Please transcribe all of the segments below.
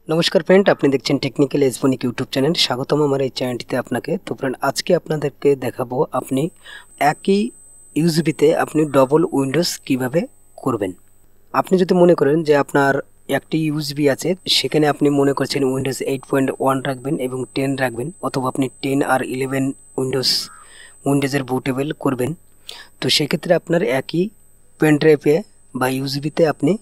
নমস্কার ফ্রেন্ড, আপনি দেখছেন টেকনিক্যাল এসবনিক ইউটিউব চ্যানেল। স্বাগতম আমার এই চ্যানেলটিতে আপনাকে। তো ফ্রেন্ড, আজকে আপনাদেরকে দেখাবো আপনি একই ইউএসবিতে আপনি ডবল উইন্ডোজ কিভাবে করবেন। আপনি যদি মনে করেন যে আপনার একটি ইউএসবি আছে, সেখানে আপনি মনে করছেন উইন্ডোজ 8.1 রাখবেন এবং 10 রাখবেন, অথবা আপনি 10 আর 11 উইন্ডোজের বুটেবল করবেন। তো সেক্ষেত্রে আপনার একই পেন ড্রাইভে বা ইউএসবিতে আপনি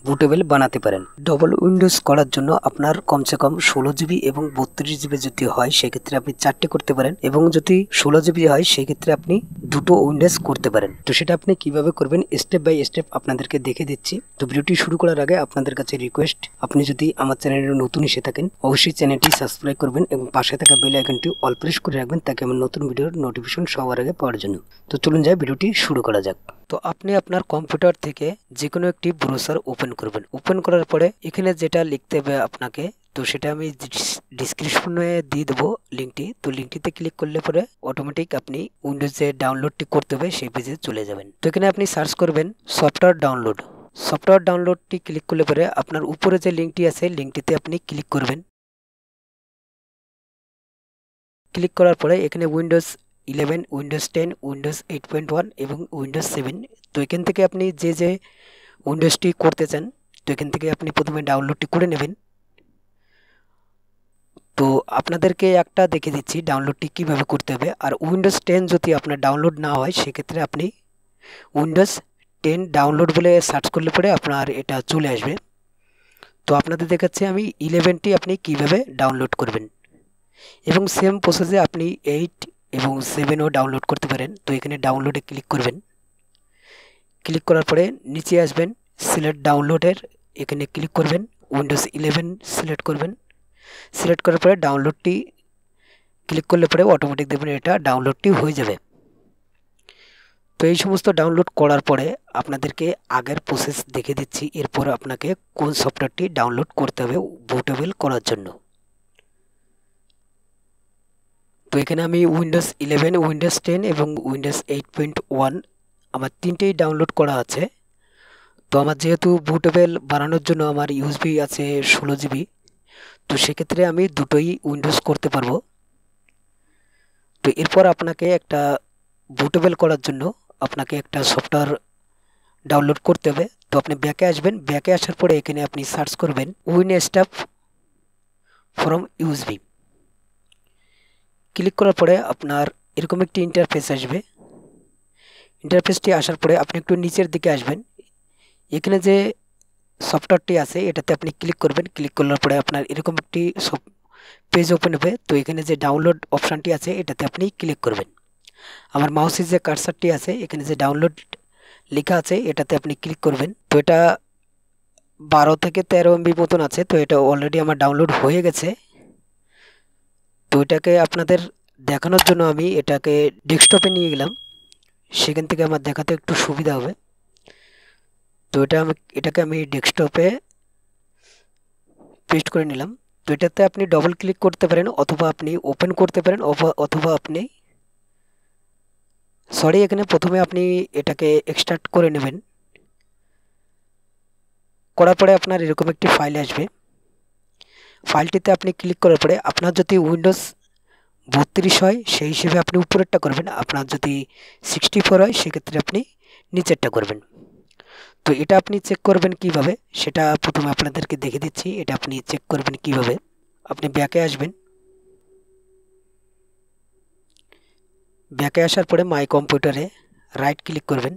বুটেবল বানাতে পারেন। ডবল উইন্ডোজ করার জন্য আপনার কমসে কম 16 জিবি এবং 32 জিবি যদি হয় সেক্ষেত্রে আপনি 4টে করতে পারেন, এবং যদি 16 জিবি হয় সেক্ষেত্রে আপনি 2টো উইন্ডোজ করতে পারেন। তো সেটা আপনি কিভাবে করবেন স্টেপ বাই স্টেপ আপনাদেরকে দেখে দিচ্ছি। তো ভিডিওটি শুরু করার আগে আপনাদের কাছে রিকোয়েস্ট, আপনি যদি আমার চ্যানেলে নতুন এসে থাকেন অবশ্যই চ্যানেলটি সাবস্ক্রাইব করবেন এবং পাশে থাকা বেল আইকনটি অল প্রেস করে রাখবেন, তাকে আমার নতুন ভিডিওর নোটিফিকেশন সবার আগে পাওয়ার জন্য। তো চলুন যাই, ভিডিওটি শুরু করা যাক। তো আপনি আপনার কম্পিউটার থেকে যে কোনো একটি ব্রাউজার ওপেন করবেন। ওপেন করার পরে এখানে যেটা লিখতে হবে আপনাকে, তো সেটা আমি ডিসক্রিপশনে দিয়ে দেবো লিঙ্কটি। তো লিঙ্কটিতে ক্লিক করলে পরে অটোমেটিক আপনি উইন্ডোজ যে ডাউনলোডটি করতে হবে সেই পেজে চলে যাবেন। তো এখানে আপনি সার্চ করবেন সফটওয়্যার ডাউনলোড। সফটওয়্যার ডাউনলোডটি ক্লিক করলে পরে আপনার উপরে যে লিঙ্কটি আছে লিঙ্কটিতে আপনি ক্লিক করবেন। ক্লিক করার পরে এখানে উইন্ডোজ 11, উইন্ডোজ 10, উইন্ডোজ 8.1 এবং উইন্ডোজ 7। তো এখান থেকে আপনি যে উইন্ডোজটি করতে চান, তো এখান থেকে আপনি প্রথমে ডাউনলোডটি করে নেবেন। তো আপনাদেরকে একটা দেখে দিচ্ছি ডাউনলোডটি কিভাবে করতে হবে। আর উইন্ডোজ 10 যদি আপনার ডাউনলোড না হয় সেক্ষেত্রে আপনি উইন্ডোজ 10 ডাউনলোড বলে সার্চ করলে পরে আপনার এটা চলে আসবে। তো আপনাদের দেখাচ্ছি আমি 11টি আপনি কিভাবে ডাউনলোড করবেন, এবং সেম প্রসেসে আপনি 8 এবং 7ও ডাউনলোড করতে পারেন। তো এখানে ডাউনলোডে ক্লিক করবেন। ক্লিক করার পরে নিচে আসবেন, সিলেক্ট ডাউনলোডের এখানে ক্লিক করবেন, উইন্ডোজ 11 সিলেক্ট করবেন। সিলেক্ট করার পরে ডাউনলোডটি ক্লিক করলে পরে অটোমেটিক দেখবেন এটা ডাউনলোডটি হয়ে যাবে। তো এই সমস্ত ডাউনলোড করার পরে আপনাদেরকে আগের প্রসেস দেখে দিচ্ছি, এরপর আপনাকে কোন সফটওয়্যারটি ডাউনলোড করতে হবে বুটেবল করার জন্য। তো এখানে আমি উইন্ডোজ 11, উইন্ডোজ 10 এবং উইন্ডোজ 8.1 আমার তিনটেই ডাউনলোড করা আছে। তো আমার যেহেতু বুটেবল বানানোর জন্য আমার ইউএসবি আছে 16 জিবি, তো সেক্ষেত্রে আমি দুটোই উইন্ডোজ করতে পারবো। তো এরপর আপনাকে একটা বুটেবল করার জন্য আপনাকে একটা সফটওয়্যার ডাউনলোড করতে হবে। তো আপনি ব্যাকে আসবেন, ব্যাকে আসার পরে এখানে আপনি সার্চ করবেন উইনস্টাফ ফ্রম ইউএসবি। ক্লিক করার পরে আপনার এরকম একটি ইন্টারফেস আসবে। ইন্টারফেসটি আসার পরে আপনি একটু নিচের দিকে আসবেন, এখানে যে সফটওয়্যারটি আছে এটাতে আপনি ক্লিক করবেন। ক্লিক করার পরে আপনার এরকম একটি পেজ ওপেন হবে। তো এখানে যে ডাউনলোড অপশানটি আছে এটাতে আপনি ক্লিক করবেন। আমার মাউসের যে কার্সারটি আছে এখানে যে ডাউনলোড লেখা আছে এটাতে আপনি ক্লিক করবেন। তো এটা 12 থেকে 13 MB মতন আছে। তো এটা অলরেডি আমার ডাউনলোড হয়ে গেছে। তো এটাকে আপনাদের দেখানোর জন্য আমি এটাকে ডেস্কটপে নিয়ে গেলাম, সেখান থেকে আমার দেখাতে একটু সুবিধা হবে। তো এটাকে আমি ডেস্কটপে পেস্ট করে নিলাম। তো এটাতে আপনি ডবল ক্লিক করতে পারেন, অথবা আপনি ওপেন করতে পারেন, অথবা আপনি এখানে প্রথমে আপনি এটাকে এক্সট্রাক্ট করে নেবেন। করার পরে আপনার এরকম একটি ফাইল আসবে। ফাইলটিতে আপনি ক্লিক করার পরে আপনার যদি উইন্ডোজ 32 হয় সেই হিসেবে আপনি উপরেরটা করবেন, আপনার যদি 64 হয় সেক্ষেত্রে আপনি নিচেরটা করবেন। তো এটা আপনি চেক করবেন কিভাবে সেটা প্রথমে আপনাদেরকে দেখে দিচ্ছি। এটা আপনি চেক করবেন কিভাবে। আপনি ব্যাকে আসবেন, ব্যাকে আসার পরে মাই কম্পিউটারে রাইট ক্লিক করবেন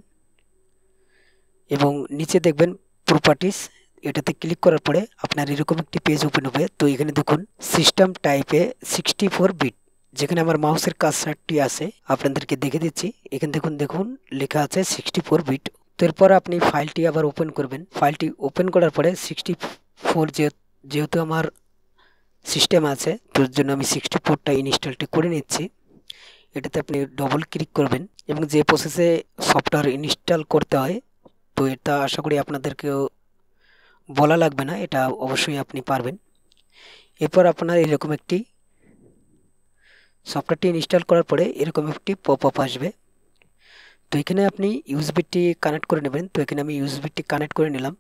এবং নিচে দেখবেন প্রপার্টিস, এটাতে ক্লিক করার পরে আপনার এরকম একটি পেজ ওপেন হবে। তো এখানে দেখুন সিস্টেম টাইপে 64 বিট, যেখানে আমার মাউসের কার্সারটি আছে আপনাদেরকে দেখে দিচ্ছি। এখানে দেখুন লেখা আছে 64 বিট। তো এরপর আপনি ফাইলটি আবার ওপেন করবেন। ফাইলটি ওপেন করার পরে 64 যেহেতু আমার সিস্টেম আছে তোর জন্য আমি 64টা ইনস্টলটি করে নিচ্ছি। এটাতে আপনি ডবল ক্লিক করবেন এবং যে প্রসেসে সফটওয়্যার ইনস্টল করতে হয়, তো এটা আশা করি আপনাদেরকেও বলা লাগবে না, এটা অবশ্যই আপনি পারবেন। এরপর আপনার এরকম একটি সফটওয়্যারটি ইনস্টল করার পরে এরকম একটি পপআপ আসবে। তো এখানে আপনি ইউএসবিটি কানেক্ট করে নেবেন। তো এখানে আমি ইউএসবিটি কানেক্ট করে নিলাম।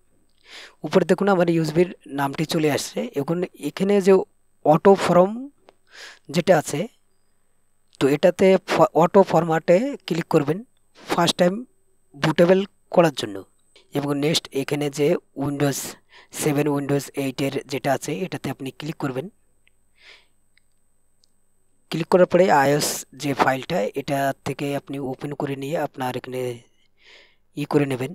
উপরে দেখুন আমার ইউএসবির নামটি চলে আসছে। এখন এখানে যে অটো ফর্ম যেটা আছে, তো এটাতে অটো ফরম্যাটে ক্লিক করবেন ফার্স্ট টাইম বুটেবল করার জন্য। এবং নেক্সট এখানে যে উইন্ডোজ 7 উইন্ডোজ 8 যেটা আছে এটাতে আপনি ক্লিক করবেন। ক্লিক করার পরে আইওএস যে ফাইলটা এটা থেকে আপনি ওপেন করে নিয়ে আপনার এখানে করে নেবেন।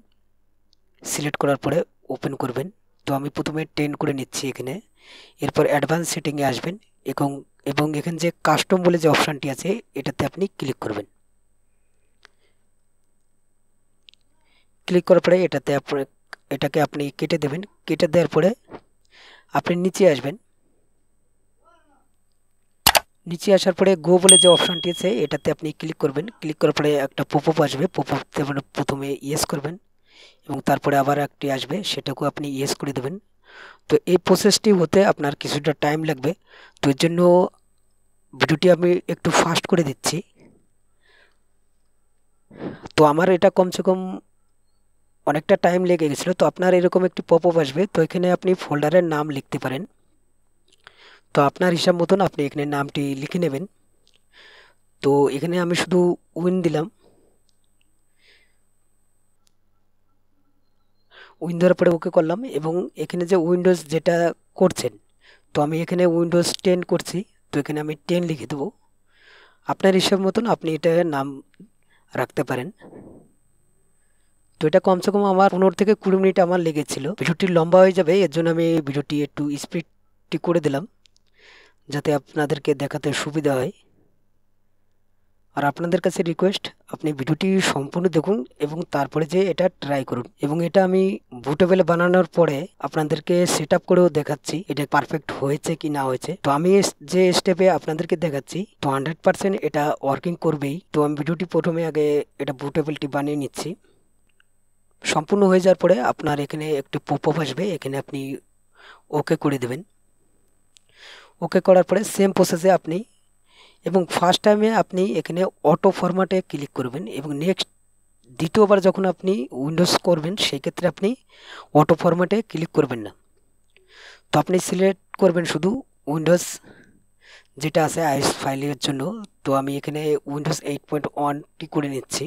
সিলেক্ট করার পরে ওপেন করবেন। তো আমি প্রথমে 10 করে নিচ্ছি এখানে। এরপর অ্যাডভান্স সেটিংয়ে আসবেন এবং এখানে যে কাস্টম বলে যে অপশানটি আছে এটাতে আপনি ক্লিক করবেন। ক্লিক করার পরে এটাকে আপনি কেটে দেবেন। কেটে দেওয়ার পরে আপনি নিচে আসবেন। নিচে আসার পরে গো বলে যে অপশানটি আছে এটাতে আপনি ক্লিক করবেন। ক্লিক করার পরে একটা পপআপ আসবে। পপআপতে প্রথমে ইয়েস করবেন এবং তারপরে আবার একটি আসবে, সেটাকেও আপনি ইয়েস করে দেবেন। তো এই প্রসেসটি হতে আপনার কিছুটা টাইম লাগবে। তো এর জন্য ভিডিওটি আমি একটু ফাস্ট করে দিচ্ছি। তো আমার এটা কমসে কম অনেকটা টাইম লেগে গেছিলো। তো আপনার এরকম একটি পপআপ আসবে। তো এখানে আপনি ফোল্ডারের নাম লিখতে পারেন। তো আপনার হিসাব মতন আপনি এখানে নামটি লিখে নেবেন। তো এখানে আমি শুধু উইন দিলাম। উইন দেওয়ার পরে ওকে করলাম এবং এখানে যে উইন্ডোজ যেটা করছেন, তো আমি এখানে উইন্ডোজ 10 করছি। তো এখানে আমি 10 লিখে দেবো। আপনার হিসাব মতন আপনি এটা নাম রাখতে পারেন। তো এটা কমসে কম আমার 15 থেকে 20 মিনিট আমার লেগেছিল। ভিডিওটি লম্বা হয়ে যাবে, এর জন্য আমি ভিডিওটি একটু স্পিডটি করে দিলাম যাতে আপনাদেরকে দেখাতে সুবিধা হয়। আর আপনাদের কাছে রিকোয়েস্ট, আপনি ভিডিওটি সম্পূর্ণ দেখুন এবং তারপরে যে এটা ট্রাই করুন। এবং এটা আমি বুটেবল বানানোর পরে আপনাদেরকে সেট আপ করেও দেখাচ্ছি এটা পারফেক্ট হয়েছে কি না হয়েছে। তো আমি যে স্টেপে আপনাদেরকে দেখাচ্ছি তো 100% এটা ওয়ার্কিং করবেই। তো আমি ভিডিওটি প্রথমে আগে এটা বুটেবলটি বানিয়ে নিচ্ছি। সম্পূর্ণ হয়ে যাওয়ার পরে আপনার এখানে একটি পপআপ আসবে, এখানে আপনি ওকে করে দেবেন। ওকে করার পরে সেম প্রসেসে আপনি এবং ফার্স্ট টাইমে আপনি এখানে অটো ফরম্যাটে ক্লিক করবেন এবং নেক্সট দ্বিতীয়বার যখন আপনি উইন্ডোজ করবেন সেই ক্ষেত্রে আপনি অটো ফরম্যাটে ক্লিক করবেন না। তো আপনি সিলেক্ট করবেন শুধু উইন্ডোজ যেটা আছে আইএস ফাইলের জন্য। তো আমি এখানে উইন্ডোজ 8.1টি করে নিচ্ছি।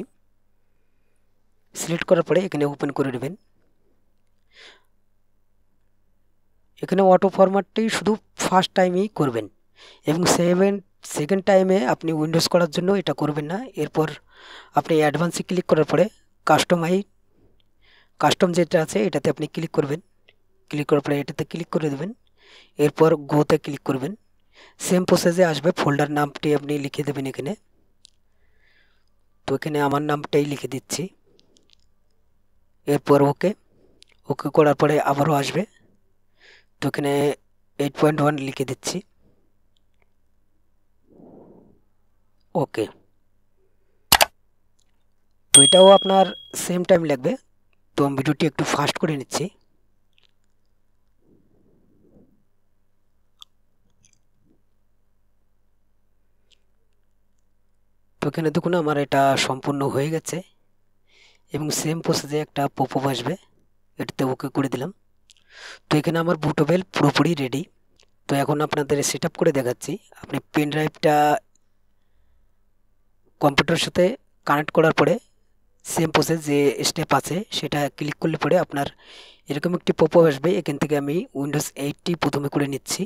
সিলেক্ট করার পরে এখানে ওপেন করে নেবেন। এখানে অটো ফরম্যাটটি শুধু ফার্স্ট টাইমেই করবেন এবং সেকেন্ড টাইমে আপনি উইন্ডোজ করার জন্য এটা করবেন না। এরপর আপনি অ্যাডভান্সে ক্লিক করার পরে কাস্টম যেটা আছে এটাতে আপনি ক্লিক করবেন। ক্লিক করার পরে এটাতে ক্লিক করে দেবেন। এরপর গোতে ক্লিক করবেন। সেম প্রসেসে আসবে, ফোল্ডার নামটি আপনি লিখে দেবেন এখানে। তো এখানে আমার নামটাই লিখে দিচ্ছি। এরপর ওকে করার পরে আবারও আসবে। তো এখানে 8.1 লিখে দিচ্ছি। ওকে। তো এটাও আপনার সেম টাইম লাগবে। তো আমি ভিডিওটি একটু ফাস্ট করে নিচ্ছি। তো এখানে দেখুন আমার এটা সম্পূর্ণ হয়ে গেছে এবং সেম প্রসেসে একটা পপআপ আসবে, এটাতে ওকে করে দিলাম। তো এখানে আমার বুটেবল পুরোপুরি রেডি। তো এখন আপনাদের সেট আপ করে দেখাচ্ছি। আপনি পেন ড্রাইভটা কম্পিউটারের সাথে কানেক্ট করার পরে সেম প্রসেস যে স্টেপ আছে সেটা ক্লিক করলে পরে আপনার এরকম একটি পপআপ আসবে। এখান থেকে আমি উইন্ডোজ 8টি প্রথমে করে নিচ্ছি।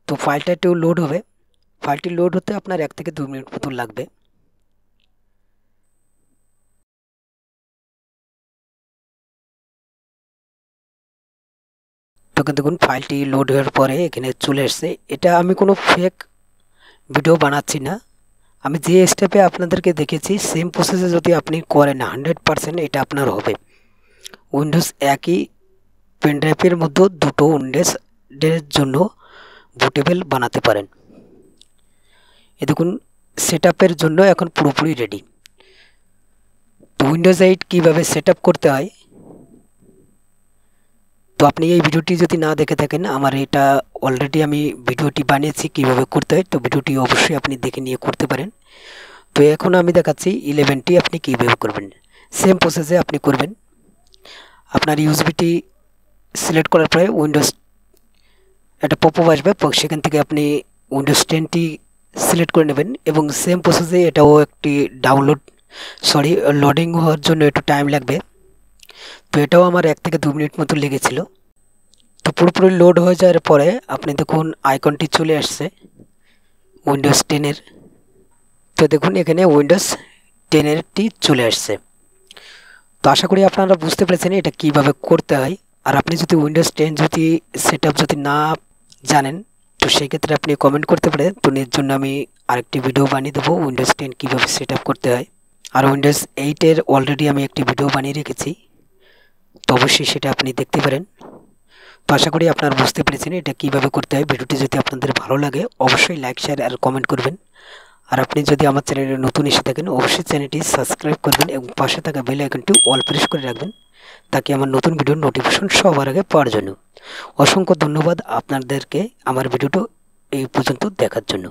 তো ফাইলটা একটু লোড হবে। ফাইলটি লোড হতে আপনার 1 থেকে 2 মিনিট মতো লাগবে। তো দেখুন ফাইলটি লোড হওয়ার পরে এখানে চলে এসছে। এটা আমি কোনো ফেক ভিডিও বানাচ্ছি না, আমি যে স্টেপে আপনাদেরকে দেখেছি সেম প্রসেসে যদি আপনি করেন 100% এটা আপনার হবে। উইন্ডোজ একই পেন ড্রাইভের মধ্যে দুটো উইন্ডোজের জন্য বুটেবল বানাতে পারেন। এ দেখুন সেট আপের জন্য এখন পুরোপুরি রেডি। তো উইন্ডোজ 8 কীভাবে সেট আপ করতে হয়, তো আপনি এই ভিডিওটি যদি না দেখে থাকেন আমার এটা অলরেডি আমি ভিডিওটি বানিয়েছি কীভাবে করতে হয়। তো ভিডিওটি অবশ্যই আপনি দেখে নিয়ে করতে পারেন। তো এখন আমি দেখাচ্ছি 11টি আপনি কীভাবে করবেন। সেম প্রসেসে আপনি করবেন। আপনার ইউএসবিটি সিলেক্ট করার পরে উইন্ডোজ একটা পপআপ আসবে, সেখান থেকে আপনি উইন্ডোজ 10টি সিলেক্ট করে নেবেন এবং সেম প্রসেসে এটাও একটি লোডিং হওয়ার জন্য একটু টাইম লাগবে। তো এটাও আমার 1 থেকে 2 মিনিট মতো লেগেছিল। তো পুরোপুরি লোড হয়ে যাওয়ার পরে আপনি দেখুন আইকনটি চলে আসছে উইন্ডোজ 10-এর। তো দেখুন এখানে উইন্ডোজ 10-এরটি চলে আসছে। তো আশা করি আপনারা বুঝতে পেরেছেন এটা কিভাবে করতে হয়। আর আপনি যদি উইন্ডোজ 10 যদি সেটআপ যদি না জানেন, তো সেক্ষেত্রে আপনি কমেন্ট করতে পারেন। তো এর জন্য আমি আরেকটি ভিডিও বানিয়ে দেবো উইন্ডোজ 10 কীভাবে সেটআপ করতে হয়। আর উইন্ডোজ 8-এর অলরেডি আমি একটি ভিডিও বানিয়ে রেখেছি, তো অবশ্যই সেটা আপনি দেখতে পারেন। তো আশা করি আপনারা বুঝতে পেরেছেন এটা কিভাবে করতে হয়। ভিডিওটি যদি আপনাদের ভালো লাগে অবশ্যই লাইক, শেয়ার আর কমেন্ট করবেন। আর আপনি যদি আমার চ্যানেলে নতুন এসে থাকেন অবশ্যই চ্যানেলটি সাবস্ক্রাইব করবেন এবং পাশে থাকা বেল আইকনটি অল প্রেস করে রাখবেন, তাকে আমার নতুন ভিডিওর নোটিফিকেশন সবার আগে পাওয়ার জন্য। অসংখ্য ধন্যবাদ আপনাদেরকে আমার ভিডিওটা এই পর্যন্ত দেখার জন্য।